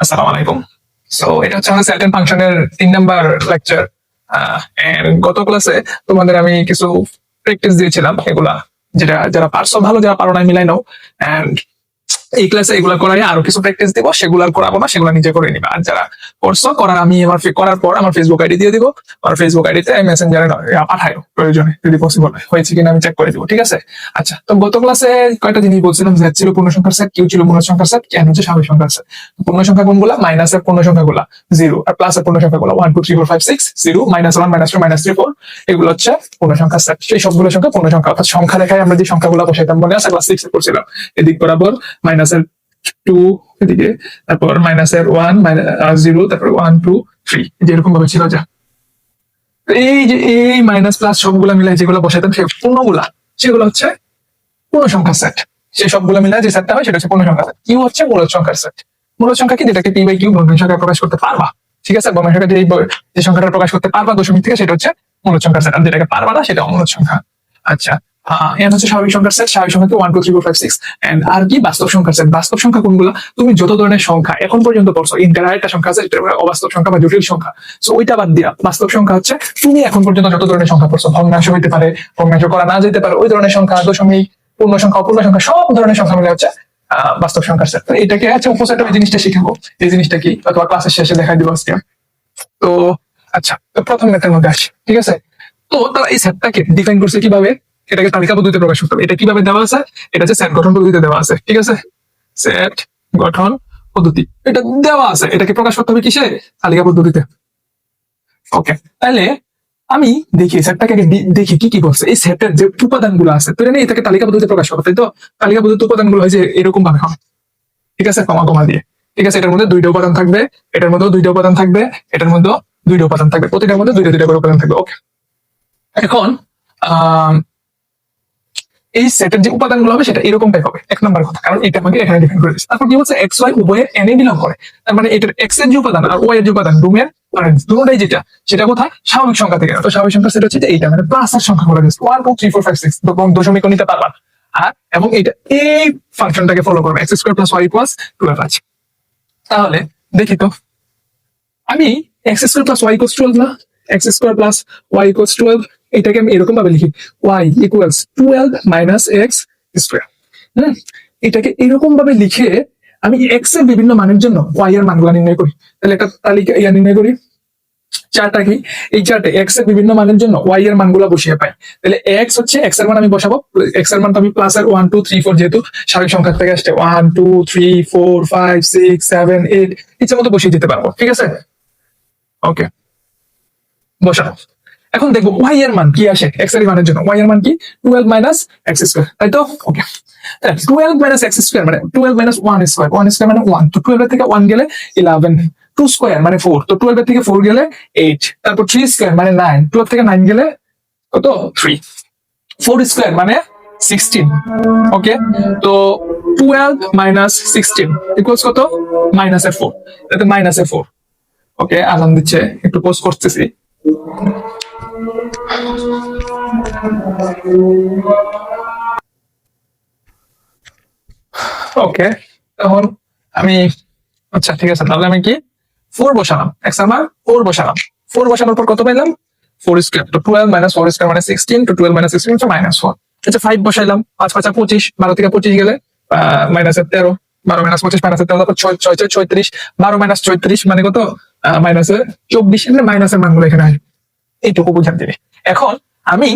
আসসালামু আলাইকুম। সো এটা হচ্ছে আমাদের সেট ফাংশনের 3 নাম্বার লেকচার। গত ক্লাসে তোমাদের আমি কিছু প্র্যাকটিস দিয়েছিলাম, এগুলা যেটা যারা পারছো ভালো, যারা পারো না মিলাই নাও। এন্ড এই ক্লাসে এগুলা করাই আরো কিছু প্র্যাকটিস দিব, সেগুলো আর করাবো না, সেগুলো নিজে করে নিবা। আর যারা করছো করার আমি আমার করার পর আমার ফেসবুক আইডি দিয়ে দিব। আমার ফেসবুক আইডিতে মেসেঞ্জারে পাঠাইও প্রয়োজনে, যদি পসিবল হয়েছে কিনা আমি চেক করে দিব, ঠিক আছে? আচ্ছা, তো গত ক্লাসে কয়টা জিনিস বলছিলাম, z ছিল পূর্ণ সংখ্যার সেট, কিউ ছিল পূর্ণ সংখ্যার সেট, n হচ্ছে স্বাভাবিক সংখ্যার সেট। পূর্ণ সংখ্যা কোনগুলা? মাইনাসের পূর্ণ সংখ্যাগুলা 0, আর প্লাসের পূর্ণ সংখ্যাগুলা 1 2 3 4 5 6 0 -1 -2 -3 4, এগুলো হচ্ছে পূর্ণ সংখ্যার সেট। সেই সবগুলো সংখ্যা পূর্ণ সংখ্যা, অর্থাৎ সংখ্যা রেখায় আমরা যে সংখ্যাগুলো বসাইতাম, মনে আছে ক্লাস 6 এ করছিলাম, এদিক বরাবর মাইনাসের 2 এদিকে, তারপর মাইনাসের 1 0, তারপর 1 2 3, যেরকম ভাবে ছিল। যা এই যে এই মাইনাস প্লাস সবগুলা মিলাই যেগুলো বসাইতাম সেই পূর্ণগুলা, সেগুলো হচ্ছে পূর্ণ সংখ্যার সেট। সেই সবগুলো মিলাই যে সেটটা হয় সেটা হচ্ছে পূর্ণ সংখ্যার সেট। কিউ হচ্ছে মূলদ সংখ্যার সেট। মূলদ সংখ্যা কি? যেটাকে পি বাই কিউ ভগ্নাংশ সংখ্যায় প্রকাশ করতে পারবা, ঠিক আছে? ভগ্নাংশ সংখ্যা যে সংখ্যাটা প্রকাশ করতে পারবা দশমিক থেকে, সেটা হচ্ছে মূলদ সংখ্যার সেট, আর যেটাকে পারবা না সেটা অমূলদ সংখ্যা। আচ্ছা, এন হচ্ছে স্বাভাবিক সংখ্যার সেট। স্বাভাবিক সংখ্যা 1 2 3 4 5 6। এন্ড আর কি? বাস্তব সংখ্যার সেট। বাস্তব সংখ্যা কোনগুলো? তুমি যত ধরনের সংখ্যা এখন পর্যন্ত পড়ছো, ইন্টার আরেকটা সংখ্যা আছে, এটা অবাস্তব সংখ্যা বা জটিল সংখ্যা। সো ওইটা বাদ দিয়া বাস্তব সংখ্যা হচ্ছে তুমি এখন পর্যন্ত যত ধরনের সংখ্যা পড়ছো, ভগ্নাংশ হইতে পারে, ভগ্নাংশ করা না যেতে পারে, ওই ধরনের সংখ্যা, দশমিক, পূর্ণ সংখ্যা, অপূর্ণ সংখ্যা, সব ধরনের সংখ্যা মিলে হচ্ছে বাস্তব সংখ্যার সেট। এটাকে হচ্ছে উপসেট, ওই জিনিসটা শিখাবো। এই জিনিসটা কি অথবা ক্লাসের শেষে দেখাই দিব আজকে। তো আচ্ছা, তো প্রথম ম্যাথের মধ্যে আসি, ঠিক আছে? তো তারা এই সেটটাকে ডিফাইন করছে কিভাবে? এটাকে তালিকা পদ্ধতিতে প্রকাশ করতে হবে। এটা কিভাবে দেওয়া আছে? এটা হচ্ছে সেট গঠন পদ্ধতিতে দেওয়া আছে, ঠিক আছে? সেট গঠন পদ্ধতি এটা দেওয়া আছে। এটাকে প্রকাশ করতে হবে কিসে? তালিকা পদ্ধতিতে। ওকে, তাহলে আমি দেখি সেটটাকে আগে দেখি কি কি বলছে। এই সেটের যে উপাদানগুলো আছে, তো এটা এটাকে তালিকা পদ্ধতিতে প্রকাশ করতে, তাই তো? তালিকা পদ্ধতিতে উপাদানগুলো হয় যে এরকম ভাবে হয়, ঠিক আছে? কমা কমা দিয়ে, ঠিক আছে? এটার মধ্যে 2টা উপাদান থাকবে, এটার মধ্যেও 2টা উপাদান থাকবে, এটার মধ্যেও 2টা উপাদান থাকবে, প্রতিটার মধ্যে 2টা 2টা করে উপাদান থাকবে। ওকে, এখন এই সেটের যে উপাদানগুলো হবে সেটা এরকম টাইপ হবে, 1 নম্বর কথা, কারণ এটা আমাকে এখানে ডিফাইন করে দিচ্ছে। তারপর কি বলছে? এক্স ওয়াই উভয়ের এন এ বিলং করে। তার মানে এটার এক্স এর যে উপাদান আর ওয়াই এর যে উপাদান, ডোমেন মানে দুটোটাই যেটা, সেটা কোথায়? স্বাভাবিক সংখ্যা থেকে। তো স্বাভাবিক সংখ্যা সেটা হচ্ছে যে এইটা, মানে প্লাসের সংখ্যা বলা যাচ্ছে 1 2 3 4 5 6, এবং দশমিক নিতে পারবা। আর এবং এটা এই ফাংশনটাকে ফলো করবে, x square plus y equals 12 আছে। তাহলে দেখি তো, আমি x square plus y equals 12 না, x square plus y equals 12, এটাকে আমি এরকম ভাবে লিখি, y equals 12 minus x square. এটাকে এরকম ভাবে লিখে আমি এক্স এর বিভিন্ন মানের জন্য ওয়াই এর মানগুলো নির্ণয় করি। তাহলে একটা তালিকা নির্ণয় করি, চারটা কি? এই চারটে এক্স এর বিভিন্ন মানের জন্য ওয়াই এর মানগুলো বসিয়ে পাই। তাহলে এক্স হচ্ছে এক্স এর মান আমি বসাবো, এক্স এর মান তো আমি প্লাস আর 1 2 3 4, যেহেতু স্বাভাবিক সংখ্যা থেকে আসছে 1 2 3 4 5 6 7 8, ইচ্ছা মতো বসিয়ে দিতে পারবো, ঠিক আছে? ওকে, বসানো। এখন দেখবো ওয়াই এর মান কি আসে এক্স এর মানের জন্য। ওয়াই এর মান কি? 12 মাইনাস এক্স স্কয়ার, তাই তো? ওকে, 12 মাইনাস এক্স স্কয়ার মানে 12 মাইনাস 1 স্কয়ার, 1 স্কয়ার মানে 1, তো 12 এর থেকে 1 গেলে 11, 2 স্কয়ার মানে 4, তো 12 এর থেকে 4 গেলে 8, তারপর 3 স্কয়ার মানে 9, 12 থেকে 9 গেলে কত? 3, 4 স্কয়ার মানে 16। ওকে, তো 12 মাইনাস 16 ইকুয়ালস কত? মাইনাস এর 4, তাতে মাইনাস এর 4। ওকে, আজান দিচ্ছে, একটু পোস্ট করতেছি। ওকে, তখন আমি, আচ্ছা ঠিক আছে, তাহলে আমি কি 4 বসালাম, এক্স এর মান 4 বসালাম। 4 বসানোর পর কত পাইলাম? 4 স্কয়ার, তো 12 মাইনাস 4 স্কয়ার মানে 16, তো 12 মাইনাস 16 হচ্ছে মাইনাস 4। আচ্ছা, 5 বসাইলাম, 5 5 25, 12 থেকে 25 গেলে মাইনাস 13, 12 মাইনাস 25 মাইনাস 13, তারপর 6 6 36, 12 মাইনাস 34 মানে কত? মাইনাস 24, মানে মাইনাসের মানগুলো এখানে আসবে, এইটুকু বুঝান দিবে। এখন আমি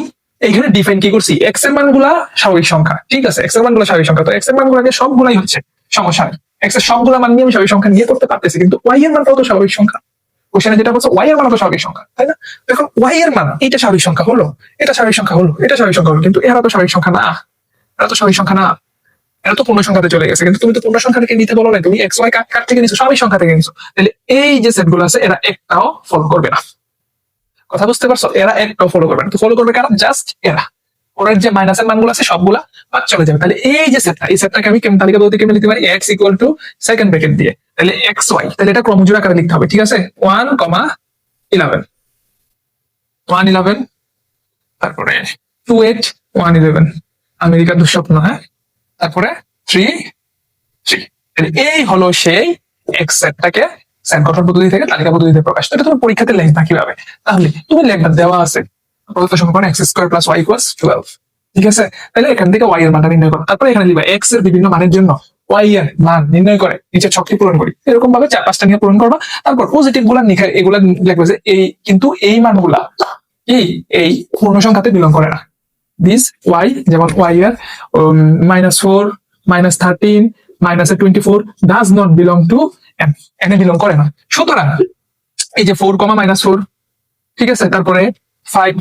এইখানে ডিফাইন কি করছি? এক্স এর মানগুলা স্বাভাবিক সংখ্যা, ঠিক আছে? এক্স এর মানগুলো স্বাভাবিক সংখ্যা, তো এক্স এর মানগুলোকে সবগুলাই হচ্ছে, সমস্যা নেই। এক্স এর সবগুলা মান নিয়ে আমি স্বাভাবিক সংখ্যা নিয়ে করতে পারতেছি, কিন্তু ওয়াই এর মানটাও তো স্বাভাবিক সংখ্যা। কোশ্চেনে যেটা বলছে ওয়াই এর মান তো স্বাভাবিক সংখ্যা, তাই না? এখন ওয়াই এর মান এটা স্বাভাবিক সংখ্যা হলো, এটা স্বাভাবিক সংখ্যা হলো, এটা স্বাভাবিক সংখ্যা হলো, কিন্তু এরা তো স্বাভাবিক সংখ্যা না, এরা তো স্বাভাবিক সংখ্যা না, এরা তো পূর্ণ সংখ্যাতে চলে গেছে। কিন্তু তুমি তো পূর্ণ সংখ্যা থেকে নিতে বলো না, তুমি এক্স ওয়াই কাট থেকে নিছো, স্বাভাবিক সংখ্যা থেকে নিছো। তাহলে এই যে সেটগুলো আছে এরা একটাও ফলো করবে না। কথা বুঝতে পারছো? এরা একটাও ফলো করবে না। তো ফলো করবে কারা? জাস্ট এরা। ওরা যে মাইনাসের মানগুলো আছে সবগুলা বাদ চলে যাবে। তাহলে এই যে সেটটা, এই সেটটাকে আমি তালিকা পদ্ধতি কেমন লিখতে পারি? x equal to second bracket দিয়ে, তাহলে এক্স ওয়াই, তাহলে এটা ক্রমজোড় আকারে লিখতে হবে, ঠিক আছে? 1 11, 1 11, তারপরে 2 8 1 11, আমেরিকার দুঃস্বপ্ন, হ্যাঁ, তারপরে 3 3। এই হলো সেই এক্স সেটটাকে সেট গঠন পদ্ধতি থেকে তালিকা পদ্ধতিতে প্রকাশ। তো এটা তুমি পরীক্ষাতে লিখবা কিভাবে? তাহলে তুমি লিখবা দেওয়া আছে প্রদত্ত সমীকরণ x square plus y equals 12। ঠিক আছে, তাহলে এখান থেকে ওয়াই এর মানটা নির্ণয় করো। তারপরে এখানে লিখবা এক্স এর বিভিন্ন মানের জন্য ওয়াই এর মান নির্ণয় করে নিচের ছকটি পূরণ করি। এরকম ভাবে 4-5টা নিয়ে পূরণ করবা। তারপর পজিটিভ গুলা লিখে এগুলা লিখবে যে এই কিন্তু এই মানগুলা এই পূর্ণ সংখ্যাতে বিলং করে না। দিস ওয়াই, যেমন ওয়াই এর -4, -13, -24 does not belong to N, এনে বিলং করে না। সুতরাং এই যে 4, -4, ঠিক আছে, তারপরে 5,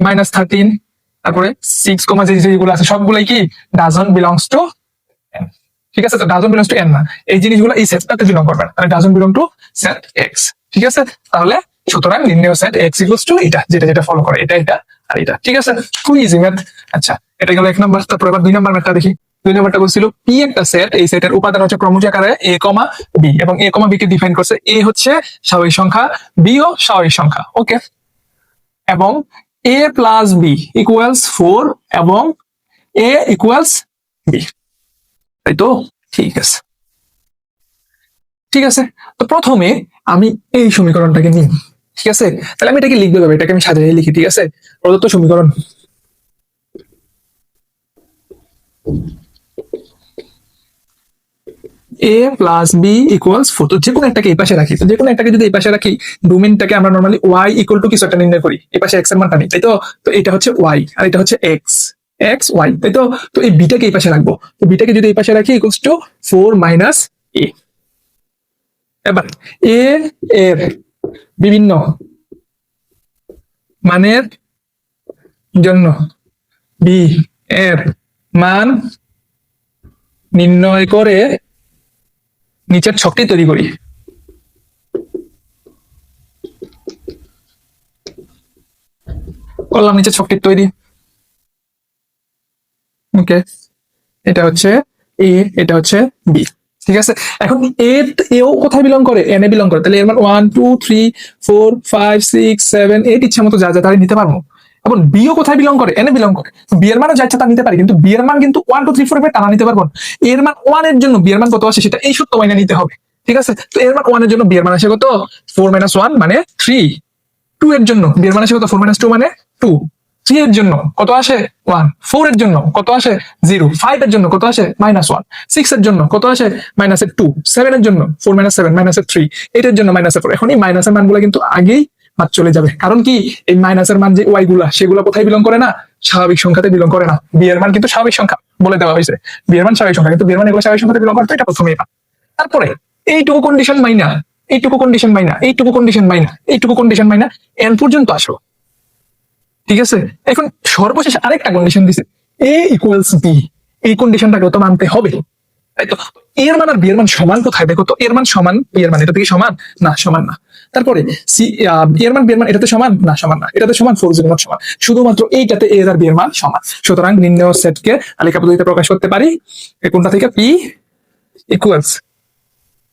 -13, তারপরে 6, যেগুলো আছে সবগুলাই কি ডাজন্ট বিলংস টু এন। ঠিক আছে, তো ডাজন্ট বিলংস টু এন না, এই জিনিসগুলো এই সেটটাতে বিলং করবে না, তাহলে doesn't belong to set x. ঠিক আছে, তাহলে সুতরাং নির্ণয় সেট এক্স ইকুয়ালস টু এটা, যেটা ফলো করে এটা আর এটা। ঠিক আছে, খুব ইজি ম্যাথ। আচ্ছা, এটা গেল 1 নাম্বার। তারপর এবার 2 নাম্বার ম্যাথটা দেখি। 2 নাম্বারটা বলছিল পি একটা সেট, এই সেটের উপাদান হচ্ছে ক্রমজ আকারে a, b এবং a, b কে ডিফাইন করছে a হচ্ছে স্বাভাবিক সংখ্যা, b ও স্বাভাবিক সংখ্যা। ওকে, এবং a প্লাস b ইকুয়ালস 4 এবং a ইকুয়ালস b, তাই তো? ঠিক আছে, ঠিক আছে। তো প্রথমে আমি এই সমীকরণটাকে নিই। ঠিক আছে, তাহলে আমি এটাকে লিখতে হবে, এটাকে আমি সাজিয়ে লিখি। ঠিক আছে, প্রদত্ত সমীকরণ a প্লাস b ইকুয়ালস 4। তো যে কোনো একটাকে এই পাশে রাখি, তো যে কোনো একটাকে যদি এই পাশে রাখি, ডোমেইনটাকে আমরা নরমালি y ইকুয়াল টু কিছু একটা নির্ণয় করি। এই পাশে x এর মানটা নিই, তাই তো? তো এটা হচ্ছে y আর এটা হচ্ছে x, y, তাই তো? তো এই বিটাকে এই পাশে রাখবো, তো বিটাকে যদি এই পাশে রাখি ইকুয়ালস টু 4 মাইনাস a। এবার a এর বিভিন্ন মানের জন্য b এর মান নির্ণয় করে নিচের ছকটি তৈরি করি। করলাম নিচের ছকটি তৈরি। ওকে, এটা হচ্ছে এ, এটা হচ্ছে বি। ঠিক আছে, এখন এও কোথায় বিলং করে? এন এ বিলং করে। তাহলে এর মান 1, 2, 3, 4, 5, 6, 7, 8 ইচ্ছা মতো যা যা তাই নিতে পারবো। এবং বিও কোথায় বিলং করে? এনে বিলং করে। বি এর মানও যা ইচ্ছা তা নিতে পারি, কিন্তু বি এর মান কিন্তু 1, 2, 3, 4 এর টানা নিতে পারবো না। এর মান 1 এর জন্য বি এর মান কত আসে সেটা এই সূত্র মাইনে নিতে হবে। ঠিক আছে, তো এর মান 1 এর জন্য বি এর মান আসে কত? 4 - 1 মানে 3। 2 এর জন্য বি এর মান আসে কত? 4 - 2 মানে 2। 3 এর জন্য কত আসে? 1। 4 এর জন্য কত আসে? 0। 5 এর জন্য কত আসে? -1। 6 এর জন্য কত আসে? -2। 7 এর জন্য 4 - 7 -3। 8 এর জন্য -4। এখন এই মাইনাসের মানগুলো কিন্তু আগেই বাদ চলে যাবে, কারণ কি এই মাইনাসের মান যে ওয়াই গুলা সেগুলো কোথায় বিলং করে না? স্বাভাবিক সংখ্যাতে বিলং করে না। বি এর মান কিন্তু স্বাভাবিক সংখ্যা বলে দেওয়া হয়েছে, বি এর মান স্বাভাবিক সংখ্যা, কিন্তু বি এর মান এগুলো স্বাভাবিক সংখ্যাতে বিলং করতে, এটা প্রথমেই পান। তারপরে এইটুকু কন্ডিশন মাইনা, এইটুকু কন্ডিশন মাইনা, এইটুকু কন্ডিশন মাইনা, এইটুকু কন্ডিশন মাইনা এন পর্যন্ত আসো। ঠিক আছে, এখন সর্বশেষ আরেকটা কন্ডিশন দিছে, এ ইকুয়ালস বি। এই কন্ডিশনটাকে তো মানতে হবে, তাই তো? এর মান আর বি এর মান সমান কোথায়? দেখো তো, এর মান সমান বি এর মান, এটা থেকে সমান না? সমান না। তারপরে সি এর মান বি এর মান, এটাতে সমান না? সমান না। এটাতে সমান, 4 0 সমান, শুধুমাত্র এইটাতে এ আর বি এর মান সমান। সুতরাং নির্ণয় সেটকে তালিকা পদ্ধতিতে প্রকাশ করতে পারি কোনটা থেকে? পি ইকুয়ালস,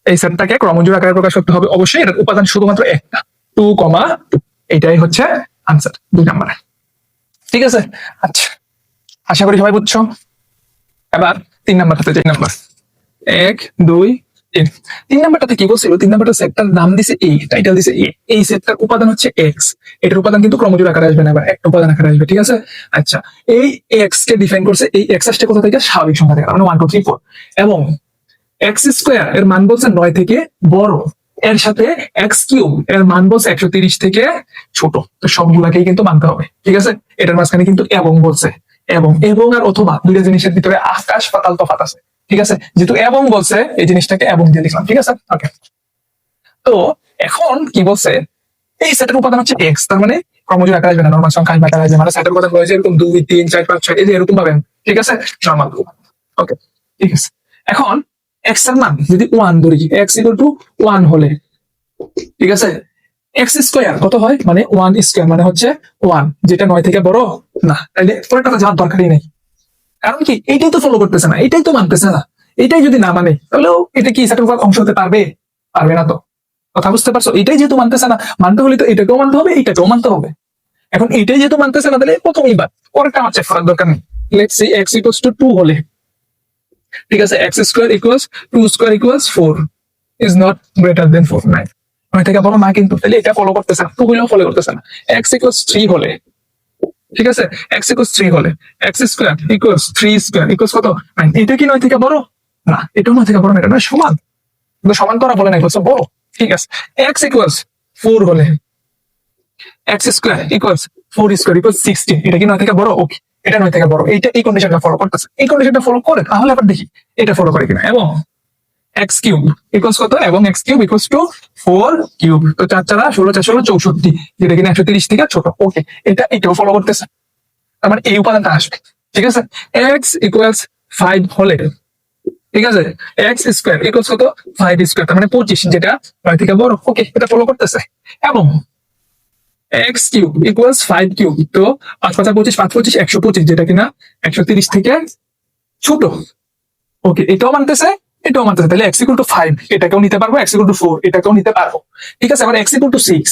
এই সেটটাকে ক্রমজোড় আকারে প্রকাশ করতে হবে অবশ্যই। এর উপাদান শুধুমাত্র একটা, 2, 2। এইটাই হচ্ছে আনসার 2 নম্বরে। ঠিক আছে, আচ্ছা, আশা করি সবাই বুঝছো। এবার 3 নাম্বারটাতে যাই। নাম্বার 1, 2, 3। 3 নাম্বারটাতে কি বলছিল? 3 নাম্বারটা সেটটার নাম দিছে এ, টাইটেল দিছে এ। এই সেটটার উপাদান হচ্ছে এক্স। এটার উপাদান কিন্তু ক্রমজোড় আকারে আসবে না, এবার একটা উপাদান আকারে আসবে। ঠিক আছে, আচ্ছা, এই এক্স কে ডিফাইন করছে, এই এক্স আসছে কোথা থেকে? স্বাভাবিক সংখ্যা থেকে, মানে 1, 2, 3, 4। এবং এক্স স্কোয়ার এর মান বলছে 9 থেকে বড়, এর সাথে এক্স কিউব এর মান বলছে 130 থেকে ছোট। তো সবগুলাকেই কিন্তু মানতে হবে। ঠিক আছে, এটার মাঝখানে কিন্তু এবং বলছে, এবং আর অথবা দুইটা জিনিসের ভিতরে আকাশ পাতাল তফাৎ আছে। ঠিক আছে, যেহেতু এবং বলছে এই জিনিসটাকে এবং দিয়ে লিখলাম। ঠিক আছে, ওকে। তো এখন কি বলছে? এই সেটের উপাদান হচ্ছে এক্স, তার মানে ক্রমজোড় আকারে আসবে না, নরমাল সংখ্যা আকারে আসবে। মানে সেটের উপাদান রয়েছে এরকম 2, 3, 4, 5, 6, এই যে এরকম পাবেন। ঠিক আছে, নরমাল। ওকে, ঠিক আছে। এখন এক্স এর মান যদি 1 ধরি, এক্স ইকুয়াল টু 1 হলে, ঠিক আছে, এক্স স্কোয়ার কত হয়? মানে 1 স্কোয়ার মানে হচ্ছে 1, যেটা 9 থেকে বড় না। তাইলে পরেরটা যাওয়ার দরকারই নেই, কারণ কি এইটাই তো ফলো করতেছে না, এইটাই তো মানতেছে না। এইটাই যদি না মানে, তাহলেও এটা কি সেটের অংশ হতে পারবে? পারবে না। তো কথা বুঝতে পারছো? এটাই যেহেতু মানতেছে না, মানতে হলে তো এটাকেও মানতে হবে, এইটাকেও মানতে হবে। এখন এইটাই যেহেতু মানতেছে না, তাহলে প্রথমেই বাদ, পরেরটা আমার চেক করার দরকার নেই। Let's see x equals to 2 হলে, ঠিক আছে, x square equals 2 square equals 4। Is not greater দেন 4 9 9 থেকে বড় না, কিন্তু তাহলে এটা ফলো করতেছে না, 2 হলেও ফলো করতেছে না। x ইকুয়ালস 3 হলে, ঠিক আছে, x ইকুয়ালস 3 হলে x square equals 3 square equals কত 9, এটা কি 9 থেকে বড় না? এটাও 9 থেকে বড় না, এটা না সমান, কিন্তু সমান করা বলে না, এটা হচ্ছে বড়, ঠিক আছে। x ইকুয়ালস 4 হলে x square equals 4 square equals 16, এটা কি 9 থেকে বড়? ওকে, এটা 9 থেকে বড়, এইটা এই কন্ডিশনটা ফলো করতেছে, এই কন্ডিশনটা ফলো করে, তাহলে আবার দেখি এটা ফলো করে কিনা। এবং x কিউব ইকুয়ালস কত, এবং x cube equals to 4 cube, তো 4 4 16 4 16 64, যেটা কিনা 130 থেকে ছোট। ওকে, এটাও ফলো করতেছে, তার মানে এই উপাদানটা আসবে, ঠিক আছে। x ইকুয়ালস 5 হলে, ঠিক আছে, x স্কয়ার ইকুয়ালস কত 5 স্কয়ার, তার মানে 25, যেটা 9 থেকে বড়। ওকে, এটা ফলো করতেছে। এবং x কিউব ইকুয়ালস 5 কিউব, তো 5 5 25 5 25 125, যেটা কিনা 130 থেকে ছোট। ওকে, এটাও মানতেছে, এটাও মানতেছে, তাহলে x ইকুয়াল টু 5 এটাকেও নিতে পারবো, x ইকুয়াল টু 4 এটাকেও নিতে পারবো, ঠিক আছে। আবার x equal to 6,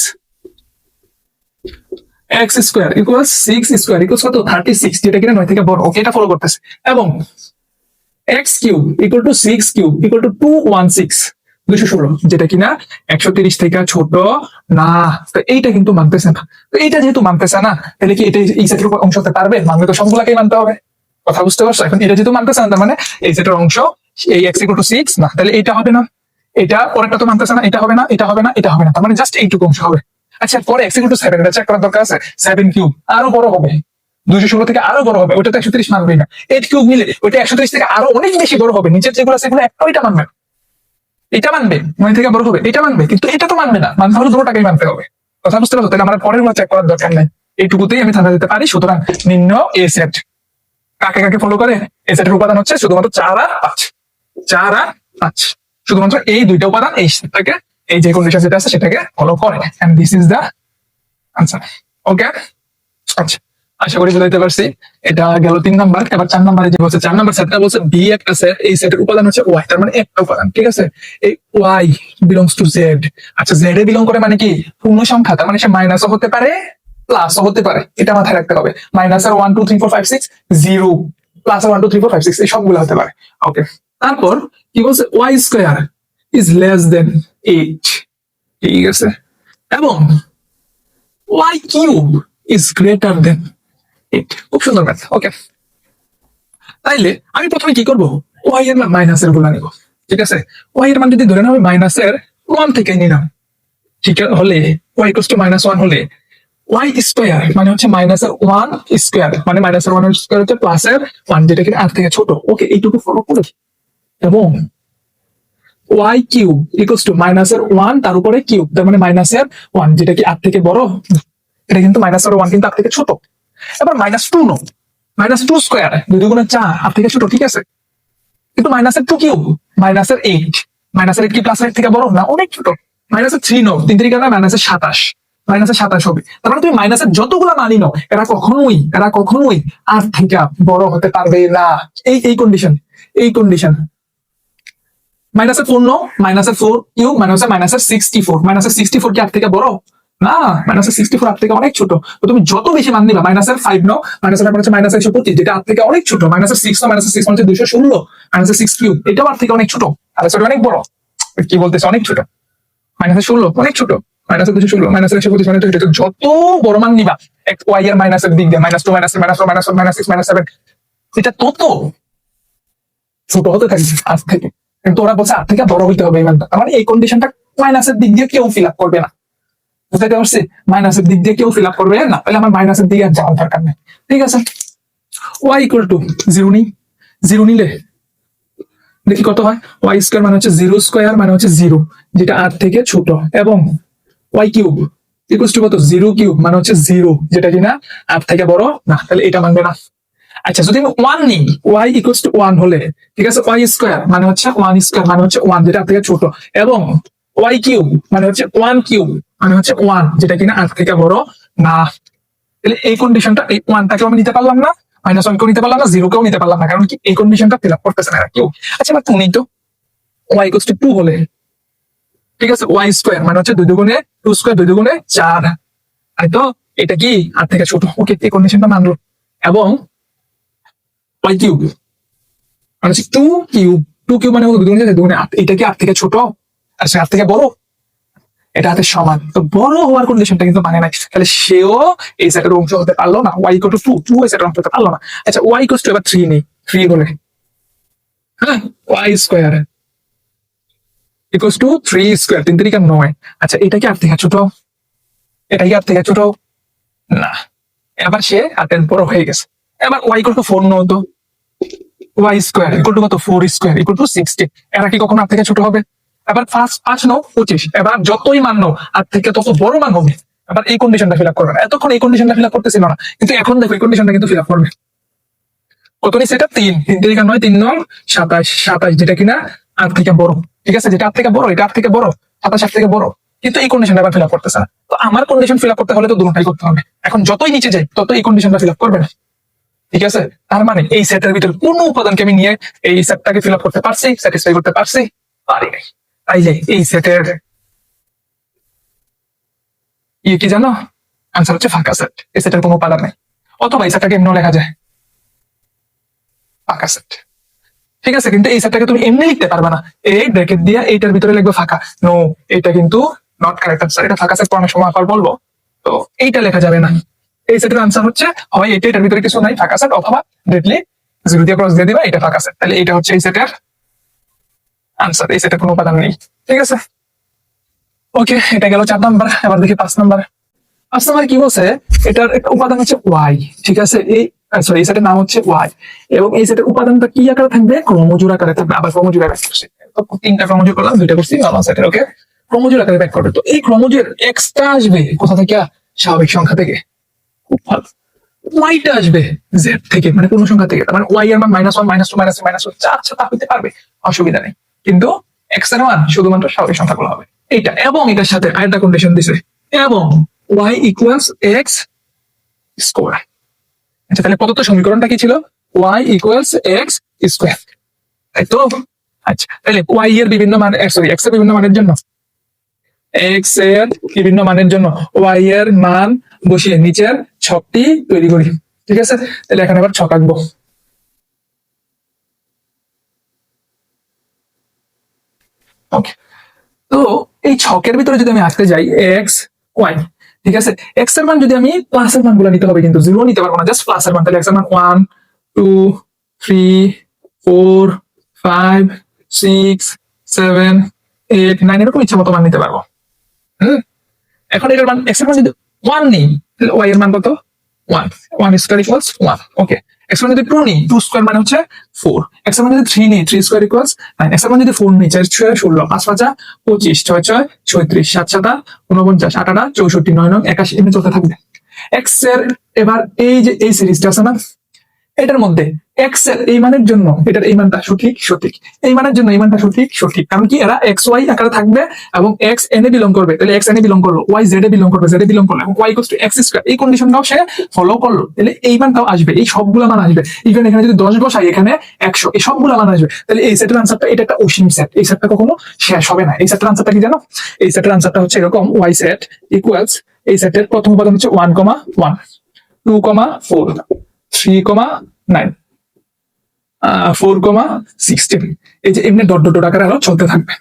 x square equals 6 square equals কত 36, যেটা কিনা 9 থেকে বড়। ওকে, এটা ফলো করতেছে। এবং x cube equal to 6 cube equal to 216 216, যেটা কিনা 130 থেকে ছোট না, তো এইটা কিন্তু মানতেছে না। তো এইটা যেহেতু মানতেছে না, তাহলে কি এটা এই সেটের উপর অংশ হতে পারবে? মানলে তো সবগুলাকেই মানতে হবে, কথা বুঝতে পারছো? এখন এটা যেহেতু মানতেছে না, তার মানে এই সেটের অংশ এই x ইকুয়াল টু 6 না, তাহলে এটা হবে না, এটা পরেরটা তো মানতেছে না, এটা হবে না, এটা হবে না, এটা হবে না, তার মানে জাস্ট এইটুকু অংশ হবে। আচ্ছা, পরে x ইকুয়াল টু 7, এটা চেক করার দরকার আছে। 7 কিউব আরো বড় হবে, 216 থেকে আরো বড় হবে, ওটা তো 130 মানবেই না। 8 কিউব নিলে ওটা 130 থেকে আরো অনেক বেশি বড় হবে, নিচের যেগুলো সেগুলো একটা ওইটা মানবে, এটা মানবে 9 থেকে বড় হবে, এটা মানবে, কিন্তু এটা তো মানবে না, মানতে হলে দুটোটাকেই মানতে হবে, কথা বুঝতে পারছো? তাহলে আমার পরের গুলো চেক করার দরকার নাই, এইটুকুতেই আমি থামা দিতে পারি। সুতরাং নিম্ন এ সেট কাকে কাকে ফলো করে? এ সেটের উপাদান হচ্ছে শুধুমাত্র 4 আর 5, 4 আর 5, শুধুমাত্র এই দুইটা উপাদান এই সেটটাকে, এই যে কন্ডিশন যেটা আছে সেটাকে ফলো করে, and this is the answer. Okay, আচ্ছা, আশা করি বুঝাইতে পারছি। এটা গেল 3 নাম্বার। এবার 4 নাম্বারে যে বলছে, 4 নাম্বার সেটটা বলছে বি একটা সেট, এই সেটের উপাদান হচ্ছে ওয়াই, তার মানে একটা উপাদান, ঠিক আছে। এই ওয়াই বিলংস টু জেড। আচ্ছা, জেড এ বিলং করে মানে কি? পূর্ণ সংখ্যা, তার মানে সে মাইনাসও হতে পারে প্লাসও হতে পারে, এটা মাথায় রাখতে হবে। মাইনাসের 1 2 3 4 5 6 0, প্লাসের 1 2 3 4 5 6, এই সবগুলো হতে পারে। ওকে, তারপর কি বলছে? Y square is less than 8, ঠিক আছে, এবং y cube is greater than 8। খুব সুন্দর ম্যাথ। ওকে, তাইলে আমি প্রথমে কি করবো? ওয়াই এর মান মাইনাসের গুলা নিব, ঠিক আছে। ওয়াই এর মান যদি ধরে নাও আমি মাইনাসের 1 থেকে নিলাম, ঠিক হলে ওয়াই ইকুয়ালস টু -1 হলে ওয়াই স্কয়ার মানে হচ্ছে মাইনাসের 1 স্কয়ার, মানে মাইনাসের 1 স্কয়ার হচ্ছে প্লাসের 1, যেটা কি 8 থেকে ছোট। ওকে, এইটুকু ফলো করে। এবং ওয়াই কিউব ইকুয়ালস টু মাইনাসের 1 তার উপরে কিউব, তার মানে মাইনাসের 1, যেটা কি 8 থেকে বড়। এটা কিন্তু মাইনাসের 1 কিন্তু 8 থেকে ছোট। এবার -2 নো, -2 স্কয়ার 2 দুগুণে 4, 8 থেকে ছোট, ঠিক আছে। কিন্তু মাইনাসের 2 কিউব, মাইনাসের 8, মাইনাসের 8 কি প্লাসের 8 থেকে বড় না? অনেক ছোট। মাইনাসের 3 নো, 3 3 কাটা মাইনাসের 27, মাইনাসের 27 হবে। তার মানে তুমি মাইনাসের যতগুলা মানি নাও, এরা কখনোই 8 থেকে বড় হতে পারবে না। এই কন্ডিশন, এই কন্ডিশন। -4 নো, -4 কিউব মাইনাসের -64, -64 কি 8 থেকে বড় না? -64 8 থেকে অনেক ছোট। তো তুমি যত বেশি মান নিবা, -5 নো, -5 হচ্ছে -125, যেটা 8 থেকে অনেক ছোট। -6 নো, -6 মানে 216, -6 কিউব এটাও 8 থেকে অনেক ছোট, আর সরি অনেক বড়। কি বলতেছে? অনেক ছোট। -16 অনেক ছোট, -216, -125 মানে তো যত বড় মান নিবা ওয়াই এর মাইনাসের দিক দিয়ে, -2 -3 -4 -1 -6 -7, এটা তত ছোট হতে থাকবে 8 থেকে। কিন্তু ওরা বলছে 8 থেকে বড় হইতে হবে এই মানটা, মানে এই কন্ডিশনটা মাইনাসের দিক দিয়ে কেউ ফিল আপ করবে না, বুঝতে পারছি? মাইনাসের দিক দিয়ে কেউ ফিল আপ করবে না, তাহলে আমার মাইনাসের দিকে আর যাওয়ার দরকার নেই, ঠিক আছে। ওয়াই ইকুয়াল টু 0 নি, 0 নিলে দেখি কত হয়। ওয়াই স্কয়ার মানে হচ্ছে 0 স্কয়ার মানে হচ্ছে 0, যেটা 8 থেকে ছোট। এবং ওয়াই কিউব ইকুয়াল টু কত? 0 কিউব মানে হচ্ছে 0, যেটা কিনা 8 থেকে বড় না, তাহলে এটা মানবে না। আচ্ছা, যদি আমি 1 নিই, ওয়াই ইকুয়াল টু 1 হলে, ঠিক আছে, ওয়াই স্কয়ার মানে হচ্ছে 1 স্কয়ার মানে হচ্ছে 1, যেটা 8 থেকে ছোট। এবং ওয়াই কিউব মানে হচ্ছে 1 কিউব মানে হচ্ছে 1, যেটা কিনা 8 থেকে বড় না। তাহলে এই কন্ডিশনটা, এই 1টাকেও আমি নিতে পারলাম না, -1 কেও নিতে পারলাম না, 0 কেও নিতে পারলাম না, কারণ কি এই কন্ডিশনটা ফিল আপ করতেছে না কেউ। আচ্ছা, এবার তুমি তো ওয়াই ইকুয়াল টু 2 হলে, ঠিক আছে, ওয়াই স্কয়ার মানে হচ্ছে 2 দুগুণে 2 স্কয়ার 2 দুগুণে 4, তাই তো? এটা কি 8 থেকে ছোট। ওকে, এই কন্ডিশনটা মানলো। এবং ওয়াই কিউব মানে হচ্ছে 2 কিউব, 2 কিউব মানে 2 দুগুণে 8, এটা কি 8 থেকে ছোট আর সে হাত থেকে বড়, এটা হাতের সমান, তো বড় হওয়ার কন্ডিশনটা কিন্তু মানে নাই, তাহলে সেও এই সেটের অংশ হতে পারলো না। ওয়াই ইকুয়াল টু 2, 2 এই সেটের অংশ হতে পারলো না। আচ্ছা ওয়াই ইকুয়াল টু এবার 3 নেই, 3 হলে হ্যাঁ y square equal to 3 square, 3 3 9। আচ্ছা এটা কি আর থেকে ছোট? এটা কি আর থেকে ছোট? না, এবার সে হাতের বড় হয়ে গেছে। এবার ওয়াই ইকুয়াল টু 4 নো তো, ওয়াই স্কোয়ার ইকুয়াল টু কত? 4 স্কোয়ার ইকুয়াল টু 60। এরা কি কখনো আর থেকে ছোট হবে? এবার 5 9 25, এবার যতই মান নাও আর থেকে তত বড় মান হবে। এবার এই কন্ডিশনটা ফিল আপ করবে না, এতক্ষণ এই কন্ডিশনটা ফিল আপ করতেছিল না, কিন্তু এখন দেখো এই কন্ডিশনটা কিন্তু ফিল আপ করবে। কত নিচ্ছে এটা? 3 3 3 9 3 9 27 27, যেটা কিনা আর থেকে বড়। ঠিক আছে, যেটা আর থেকে বড়, এটা আর থেকে বড়, 27 আর থেকে বড়, কিন্তু এই কন্ডিশনটা আবার ফিল আপ করতেছে না। তো আমার কন্ডিশন ফিল আপ করতে হলে তো দুটোটাই করতে হবে। এখন যতই নিচে যাই তত এই কন্ডিশনটা ফিল আপ করবে না। ঠিক আছে, তার মানে এই সেটের ভিতরে কোন উপাদানকে আমি নিয়ে এই সেটটাকে ফিল আপ করতে পারছি, স্যাটিসফাই করতে পারছি? পারি নাই। তাই যে এই সেটের কি জানো, আনসার হচ্ছে ফাঁকা সেট। এই সেটের কোনো উপাদান নেই, অথবা এই সেটটাকে এমনিও লেখা যায় ফাঁকা সেট। ঠিক আছে, কিন্তু এই সেটটাকে তুমি এমনি লিখতে পারবে না, এই ব্র্যাকেট দিয়ে এইটার ভিতরে লিখবে ফাঁকা। নো, এটা কিন্তু নট কারেক্ট আনসার। এটা ফাঁকা সেট অনেক সময় আবার বলবো, তো এইটা লেখা যাবে না। এই সেটের আনসার হচ্ছে হয় এটা, এটার ভিতরে কিছু নাই ফাঁকা সেট, অথবা ডিরেক্টলি 0 দিয়ে ক্রস দিয়ে দিবা, এটা ফাঁকা সেট। তাহলে এটা হচ্ছে এই সেটের আনসার, এই সেটের কোনো উপাদান নেই। ঠিক আছে, ওকে, এটা গেল 4 নাম্বার। এবার দেখি 5 নাম্বার। 5 নাম্বার কি বলছে? এটার একটা উপাদান হচ্ছে ওয়াই। ঠিক আছে, এই সরি এই সেটের নাম হচ্ছে ওয়াই, এবং এই সেটের উপাদানটা কি আকারে থাকবে? ক্রমজোড় আকারে থাকবে। আবার ক্রমজোড় আকারে করছে, 3টা ক্রমজোড় করলাম, 2টা করছি নরমাল সেটের। ওকে, ক্রমজোড় আকারে ব্যাক করবে। তো এই ক্রমজোড় এক্সটা আসবে কোথা থেকে? স্বাভাবিক সংখ্যা থেকে। খুব ভালো। ওয়াইটা আসবে জেড থেকে, মানে পূর্ণ সংখ্যা থেকে। মানে ওয়াই এর মান -1 -2 -3 -1 আচ্ছা তা হইতে পারবে, অসুবিধা নেই, কিন্তু এক্স এর মান শুধুমাত্র স্বাভাবিক সংখ্যাগুলো হবে। এইটা এবং এটার সাথে আরেকটা কন্ডিশন দিছে, এবং ওয়াই ইকুয়ালস এক্স স্কোয়ার। আচ্ছা তাহলে প্রদত্ত সমীকরণটা কি ছিল? ওয়াই ইকুয়ালস এক্স স্কোয়ার, তাই তো? আচ্ছা তাহলে ওয়াই এর বিভিন্ন মান, সরি এক্স এর বিভিন্ন মানের জন্য, এক্স এর বিভিন্ন মানের জন্য ওয়াই এর মান বসিয়ে নিচের ছকটি তৈরি করি। ঠিক আছে, তাহলে এখানে আবার ছক আঁকবো। ওকে, তো এই ছকের ভিতরে যদি আমি আঁকতে যাই এক্স ওয়াই, ঠিক আছে, এক্স এর মান যদি আমি প্লাসের মান গুলো নিতে হবে, কিন্তু জিরো নিতে পারবো না, জাস্ট প্লাসের মান। তাহলে এক্স এর মান 1 2 3 4 5 6 7 8 9 এরকম ইচ্ছা মতো মান নিতে পারবো। এখন এটার মান এক্স এর মান যদি 1 নেই, তাহলে ওয়াই এর মান কত? 1 1 স্কয়ার ইকুয়ালস 1। ওকে, এক্স এর মান যদি 2 নেই, 2 স্কয়ার মানে হচ্ছে 4। এক্স এর মান যদি 3 নেই, 3 স্কয়ার ইকুয়ালস 9। এক্স এর মান যদি 4 নেই, 4 6 16, 5 5 25, 6 6 36, 7 7 49, 8 8 64, 9 9 81, এমনি চলতে থাকবে। এক্স এর এবার এই যে এই সিরিজটা আছে না, এটার মধ্যে এক্স এর এই মানের জন্য এটার এই মানটা সঠিক সঠিক, এই মানের জন্য এই মানটা সঠিক সঠিক, কারণ কি এরা এক্স ওয়াই আকারে থাকবে এবং এক্স এন এ বিলং করবে। তাহলে এক্স এন এ বিলং করলো, ওয়াই জেড এ বিলং করবে, জেড এ বিলং করলো, এবং y equals to x square, এই কন্ডিশনটাও সে ফলো করলো। তাহলে এই মানটাও আসবে, এই সবগুলা মান আসবে। ইভেন এখানে যদি 10 বসাই, এখানে 100, এই সবগুলা মান আসবে। তাহলে এই সেটের আনসারটা, এটা একটা অসীম সেট, এই সেটটা কখনো শেষ হবে না। এই সেটের আনসারটা কি জানো? এই সেটের আনসারটা হচ্ছে এরকম, ওয়াই সেট ইকুয়ালস, এই সেটের প্রথম উপাদান হচ্ছে 1 1 2 4 3 9 4 16, এই যে এমনি ডট ডট আকারে আরো চলতে থাকবে।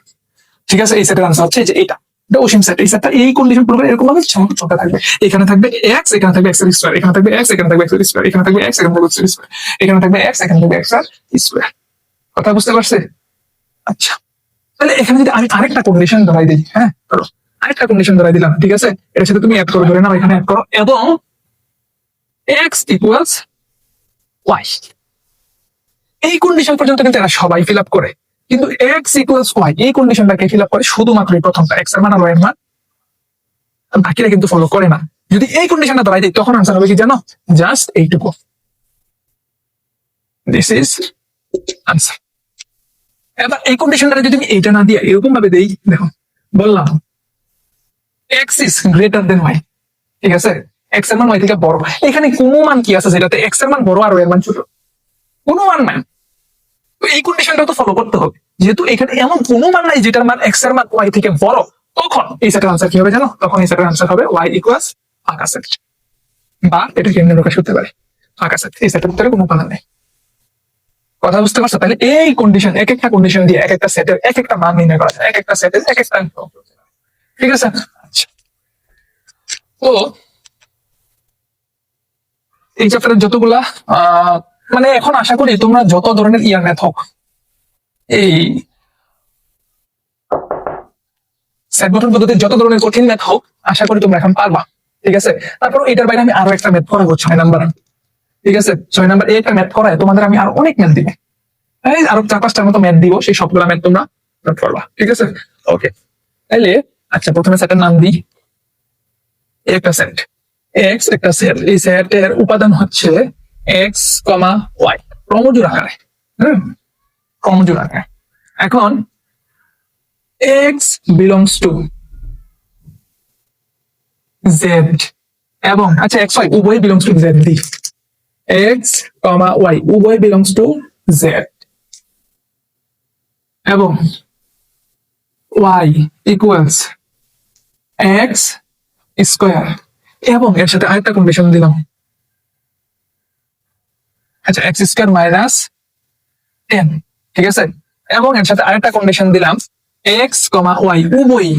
ঠিক আছে, এই সেটের আনসার হচ্ছে যে এটা অসীম সেট। এই সেটটা এই কন্ডিশন পুরো এরকম ভাবে চলতে থাকবে। এখানে থাকবে এক্স, এখানে থাকবে এক্স এর স্কয়ার, এখানে থাকবে এক্স, এখানে থাকবে এক্স এর স্কয়ার, এখানে থাকবে এক্স, এখানে থাকবে এক্স এর স্কয়ার, এখানে থাকবে এক্স, এখানে থাকবে এক্স এর স্কয়ার। কথা বুঝতে পারছে? আচ্ছা, তাহলে এখানে যদি আমি আরেকটা কন্ডিশন ধরাই দিই, হ্যাঁ ধরো আরেকটা কন্ডিশন ধরাই দিলাম, ঠিক আছে, এর সাথে তুমি অ্যাড করে ধরে নাও, এখানে অ্যাড করো, এবং এক্স ইকুয়ালস ওয়াই। এই কন্ডিশন পর্যন্ত কিন্তু এরা সবাই ফিল আপ করে, কিন্তু এক্স ইকুয়ালস ওয়াই এই কন্ডিশনটাকে ফিল আপ করে শুধুমাত্র এই প্রথমটা, এক্স এর মান আর ওয়াই এর মান, বাকিরা কিন্তু ফলো করে না। যদি এই কন্ডিশনটা ধরাই দিই, তখন আনসার হবে কি জানো? জাস্ট এইটুকু। This is answer. এবার এই কন্ডিশনটা যদি আমি এইটা না দিয়ে এরকম ভাবে দেই, দেখো বললাম x is greater than y, ঠিক আছে, এক্স এর মান ওয়াই থেকে বড়। এখানে কোনো মান কি আছে যেটাতে এক্স এর মান বড় আর ওয়াই এর মান ছোট? কোনো মান নাই। তো এই কন্ডিশনটা তো ফলো করতে হবে, যেহেতু এখানে এমন কোনো মান নাই যেটার মান এক্স এর মান ওয়াই থেকে বড়, তখন এই সেটের আনসার কি হবে জানো? তখন এই সেটের আনসার হবে ওয়াই ইকুয়ালস ফাঁকা সেট, বা এটা কেমনে প্রকাশ করতে পারে? ফাঁকা সেট। এই সেটের ভিতরে কোনো উপাদান নেই, কথা বুঝতে পারছো? তাহলে এই কন্ডিশন, এক একটা কন্ডিশন দিয়ে এক একটা সেটের এক একটা মান নির্ণয় করা যায়, এক একটা সেটের এক একটা। ঠিক আছে? আচ্ছা, তো এই চ্যাপ্টারের যতগুলা মানে এখন আশা করি তোমরা যত ধরনের ইয়ার ম্যাথ হোক, এই সেট গঠন পদ্ধতির যত ধরনের কঠিন ম্যাথ হোক, আশা করি তোমরা এখন পারবা। ঠিক আছে? তারপর এটার বাইরে আমি আরো একটা ম্যাথ করাবো 6 নাম্বার। ঠিক আছে? 6 নাম্বার এই একটা ম্যাথ করায় তোমাদের আমি আরো অনেক ম্যাথ দিব, এই আরো 4-5টার মতো ম্যাথ দিব, সেই সবগুলা ম্যাথ তোমরা নোট করবা। ঠিক আছে? ওকে, তাইলে আচ্ছা প্রথমে সেটের নাম দিই। একটা সেট এক্স, একটা সেট, এই সেটের উপাদান হচ্ছে এক্স কমা ওয়াই, ক্রমজোড় আকারে। ক্রমজোড় আকারে। এখন এক্স বিলংস টু জেড এবং আচ্ছা এক্স ওয়াই উভয় বিলংস টু জেড দি, এক্স কমা ওয়াই উভয় বিলংস টু জেড এবং ওয়াই ইকুয়ালস এক্স স্কোয়ার এবং এর সাথে আরেকটা কন্ডিশন দিলাম, আচ্ছা এক্স স্কোয়ার মাইনাস 10। ঠিক আছে? এবং এর সাথে আরেকটা কন্ডিশন দিলাম, এক্স কমা ওয়াই উভয়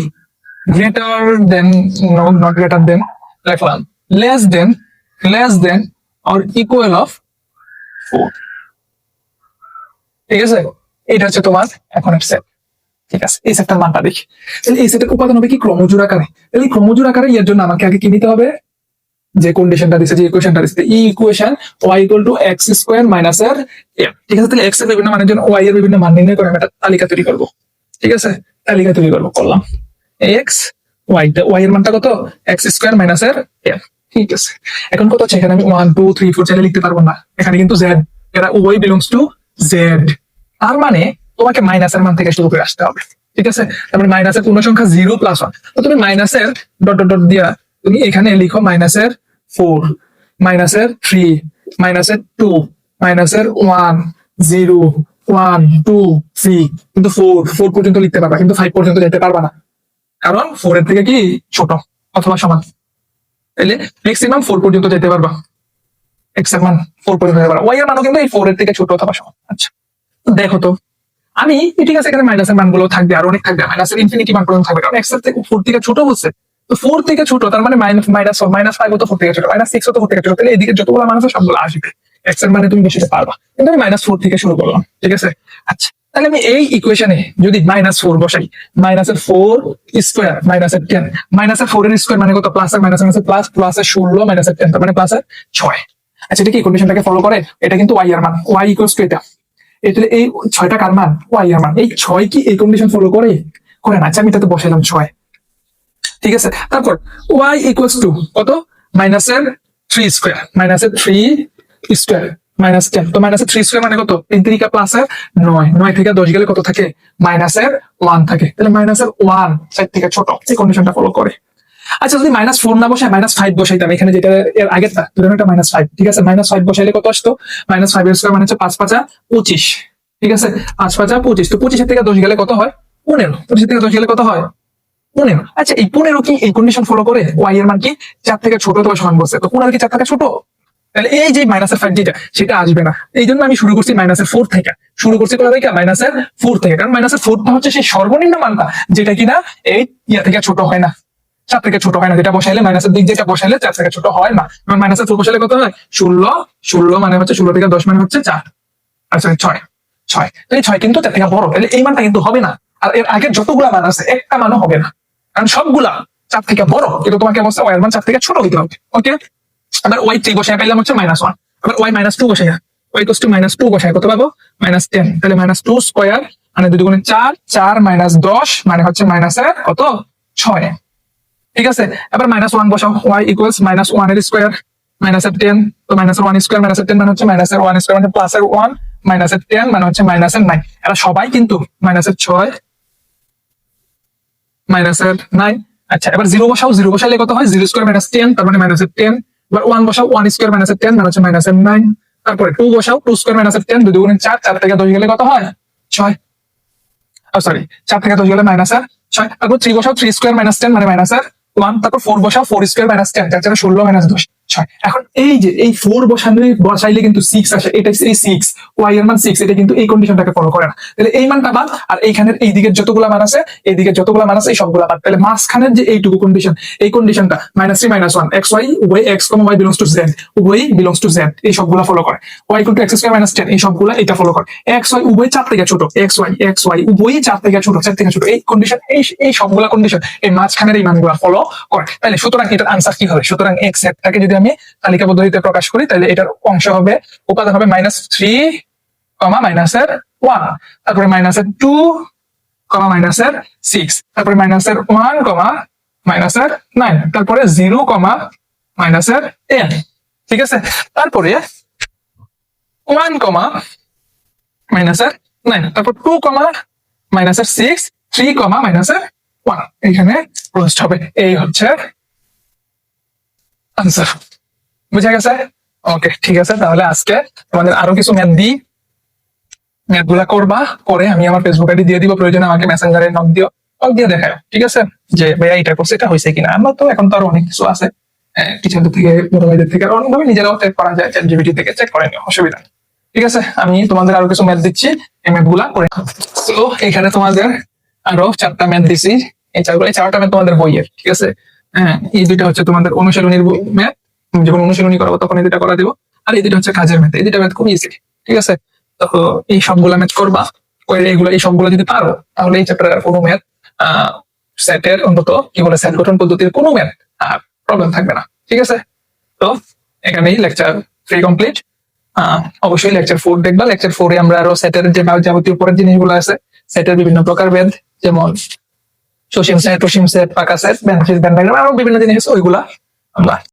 greater than, not greater than রাখলাম, less than or equal of 4। ঠিক আছে? এটা হচ্ছে তোমার এখন সেট। ঠিক আছে, এই সেটটার মানটা দেখি। তাহলে এই সেটের উপাদান হবে কি ক্রমজোড় আকারে। তাহলে এই ক্রমজোড় আকারে এর জন্য আমাকে আগে কি নিতে হবে, যে কন্ডিশনটা দিচ্ছে, যে ইকুয়েশনটা দিচ্ছে, এই equation y equal to x square minus এর m। ঠিক আছে? তাহলে x এর বিভিন্ন মানের জন্য y এর বিভিন্ন মান নির্ণয় করে আমি একটা তালিকা তৈরি করব। ঠিক আছে? তালিকা তৈরি করলাম x y এর মানটা কত, এক্স স্কোয়ার মাইনাস এর m। ঠিক আছে, এখন কত হচ্ছে, এখানে আমি 1 2 3 4 চাইলে লিখতে পারবো না, এখানে কিন্তু z, এরা উভয় বিলংস টু z। তার মানে তোমাকে মাইনাসের মান থেকে শুরু করে আসতে হবে। ঠিক আছে? তার মানে মাইনাসের পূর্ণ সংখ্যা 0 প্লাস 1, তো তুমি মাইনাসের ডট ডট ডট দিয়া তুমি এখানে লিখো মাইনাসের 4, মাইনাসের 3, মাইনাসের 2, মাইনাসের 1 0 1 2 3, কিন্তু 4 পর্যন্ত লিখতে পারবা, কিন্তু 5 পর্যন্ত যেতে পারবা না, কারণ 4 এর থেকে কি ছোট অথবা সমান। তাহলে ম্যাক্সিমাম 4 পর্যন্ত যেতে পারবা, এক্স এর মান 4 পর্যন্ত যেতে পারবা, ওয়াই এর মানও কিন্তু এই 4 এর থেকে ছোট অথবা সমান। আচ্ছা দেখো তো, আমি ঠিক আছে এখানে মাইনাসের মানগুলো থাকবে, আর অনেক থাকবে, মাইনাসের ইনফিনিটি মান পর্যন্ত থাকবে, কারণ এক্স এর থেকে 4 থেকে ছোট বলছে, তো 4 থেকে ছোট, তার মানে -5 তো 4 থেকে ছোট, -6 তো 4 থেকে ছোট, তাহলে এদিকে যতগুলো মান আছে সবগুলো আসবে, এক্স এর মানে তুমি বসাতে পারবা, কিন্তু আমি -4 থেকে শুরু করলাম। ঠিক আছে? আচ্ছা তাহলে আমি এই ইকুয়েশনে যদি -4 বসাই, -4 স্কোয়ার মাইনাসের 10, -4 এর স্কোয়ার মানে কত, প্লাস এর মাইনাস প্লাস, প্লাসের 16 মাইনাসের 10, তার মানে প্লাসের 6। আচ্ছা এটা কি কন্ডিশনটাকে ফলো করে, এটা কিন্তু ওয়াই এর মান, ওয়াই ইকুয়ালস টু এটা, এটা এই 6টা কার মান, ওয়াই এর মান। এই 6 কি এই কন্ডিশন ফলো করে না? আচ্ছা আমি এটাতে বসাইলাম 6। ঠিক আছে, তারপর ওয়াই ইকুয়ালস টু কত, মাইনাসের 3 স্কোয়ার, মাইনাসের 3 স্কোয়ার মাইনাস 10, তো মাইনাসের 3 স্কোয়ার মানে কত, 3 3 প্লাসের 9, 9 থেকে 10 গেলে কত থাকে, মাইনাসের 1 থাকে, তাহলে মাইনাসের 1 সাইড থেকে ছোট, এই কন্ডিশনটা ফলো করে। আচ্ছা যদি -4 না বসায় -5 বসাইতাম, এখানে যেটা এর আগেরটা ধরুন এটা -5। ঠিক আছে, -5 বসাইলে কত আসতো, -5 এর স্কয়ার মানে হচ্ছে 5 5 25। ঠিক আছে, 5 5 25, তো 25 থেকে 10 গেলে কত হয়, 15। 25 থেকে 10 গেলে কত হয়, 15। আচ্ছা এই 15 কি এই কন্ডিশন ফলো করে, ওয়াই এর মান কি 4 থেকে ছোট অথবা সমান বলছে, তো 15 কি 4 থেকে ছোট, তাহলে এই যে -5 যেটা সেটা আসবে না। এই জন্য আমি শুরু করছি -4 থেকে, শুরু করছি কোথা থেকে, -4 থেকে, কারণ -4টা হচ্ছে সেই সর্বনিম্ন মানটা যেটা কিনা এই ইয়া থেকে ছোট হয় না, 4 থেকে ছোট হয় না, যেটা বসাইলে মাইনাসের দিক যেটা বসাইলে 4 থেকে ছোট হয় না। এবং -4 বসাইলে কত হয়, 16 মানে হচ্ছে 16 থেকে 10 মানে হচ্ছে 4, আচ্ছা 6, তো এই 6 কিন্তু 4 থেকে বড়, তাহলে এই মানটা কিন্তু হবে না। আর এর আগের যতগুলা মান আছে একটা মানও হবে না, কারণ সবগুলা 4 থেকে বড়, কিন্তু তোমাকে অবস্থা ওয়াই এর মান 4 থেকে ছোট হইতে হবে। ওকে, আবার ওয়াই 3 বসায় পাইলাম হচ্ছে -1, আবার ওয়াই -2 বসাই, ওয়াই ইকুয়ালস টু -2 বসায় কত পাবো, -10, তাহলে -2 স্কয়ার মানে 2 গুণে 4, 4 -10 মানে হচ্ছে মাইনাসের কত, 6। ঠিক আছে, এবার -1 বসাও, y ইকুয়ালস -1 এর স্কয়ার মাইনাসের 10, তো -1 স্কয়ার মাইনাসের 10 মানে হচ্ছে -1 স্কয়ার মানে প্লাসের 1 মাইনাসের 10 মানে হচ্ছে -9। এরা সবাই কিন্তু -6 -9। আচ্ছা এবার 0 বসাও, 0 বসাইলে কত হয়, 0 স্কয়ার -10 তার মানে -10। এবার 1 বসাও, 1 স্কয়ার -10 মানে হচ্ছে -9। তারপরে 2 বসাও, 2 স্কয়ার -10 2 গুণে 4, 4 থেকে 10 গেলে কত হয়, 6। সরি 4 থেকে 10 গেলে -6। তারপর 3 বসাও, 3 স্কয়ার -10 মানে -1। তারপর 4 বসাও, 4 স্কয়ার -10, 4 4 16 -10। 6। এখন এই যে এই 4 বসাইলে কিন্তু 6 আসে, এটা এই 6, y এর মান 6, এটা কিন্তু এই কন্ডিশনটাকে ফলো করে না। তাহলে এই মানটা বাদ, আর এইখানের এই দিকের যতগুলা মান আছে, এই দিকের যতগুলা মান আছে এই সবগুলা বাদ। তাহলে মাঝখানের যে এইটুকু কন্ডিশন, এই কন্ডিশনটা -3 -1 x y উভয় x, y belongs to z, উভয় belongs to z, এই সবগুলা ফলো করে। y = x² - 10, এই সবগুলা এটা ফলো করে। x y উভয় 4 থেকে ছোট, x y উভয় 4 থেকে ছোট, 4 থেকে ছোট, এই কন্ডিশন, এই সবগুলা কন্ডিশন এই মাঝখানের এই মানগুলা ফলো করে। তাহলে সুতরাং এটার আনসার কি হবে? সুতরাং x সেটটাকে যদি আমি তালিকা পদ্ধতিতে প্রকাশ করি, তাহলে এটার অংশ হবে, উপাদান হবে -3, -1, তারপরে -2, -6, তারপরে -1, -9, তারপরে 0, -n। ঠিক আছে, তারপরে 1, -9, তারপর 2, -6, 3, -1, এখানে প্রোস্ট হবে। এই হচ্ছে আনসার। বুঝা গেছে? ওকে, ঠিক আছে। তাহলে আজকে তোমাদের আরো কিছু ম্যাথ দিই, ম্যাথ গুলা করবা, করে আমি আমার ফেসবুক আইডি দিয়ে দিব, প্রয়োজনে আমাকে মেসেঞ্জারে নক দিয়ে দেখায়, ঠিক আছে, যে ভাইয়া এটা করছে, এটা হয়েছে কিনা। আমরা তো এখন তো আরো অনেক কিছু আছে, টিচারদের থেকে, বড় ভাইদের থেকে, অনেকভাবে নিজেরাও চেক করা যায়, ChatGPT থেকে চেক করে নিও, অসুবিধা নেই। ঠিক আছে, আমি তোমাদের আরো কিছু ম্যাথ দিচ্ছি, এই ম্যাথ গুলা করে। তো এখানে তোমাদের আরো 4টা ম্যাথ দিছি, এই 4টা ম্যাথ তোমাদের বইয়ের, ঠিক আছে। হ্যাঁ, এই দুইটা হচ্ছে তোমাদের অনুশীলনীর ম্যাথ, যখন অনুশীলনী করাবো তখন এই দুইটা করা দিব। আর এই দুইটা হচ্ছে কাজের ম্যাথ, এই দুইটা ম্যাথ খুব ইজি, ঠিক আছে। তো এই সবগুলা ম্যাথ করবা, করে এই সবগুলো যদি পারো, তাহলে এই চ্যাপ্টারের কোনো ম্যাথ সেটের, অন্তত কি বলে, সেট গঠন পদ্ধতির কোনো ম্যাথ আর প্রবলেম থাকবে না, ঠিক আছে। তো এখানেই লেকচার 3 কমপ্লিট। অবশ্যই লেকচার 4 দেখবা। লেকচার 4 এ আমরা আরো সেটের যে যাবতীয় পরের জিনিসগুলো আছে, সেটের বিভিন্ন প্রকারভেদ, যেমন সসীম সেট, অসীম সেট, পাকা সেট, ব্যান্ড ডায়াগ্রাম, আরো বিভিন্ন জিনিস আছে, ওইগুলা আমরা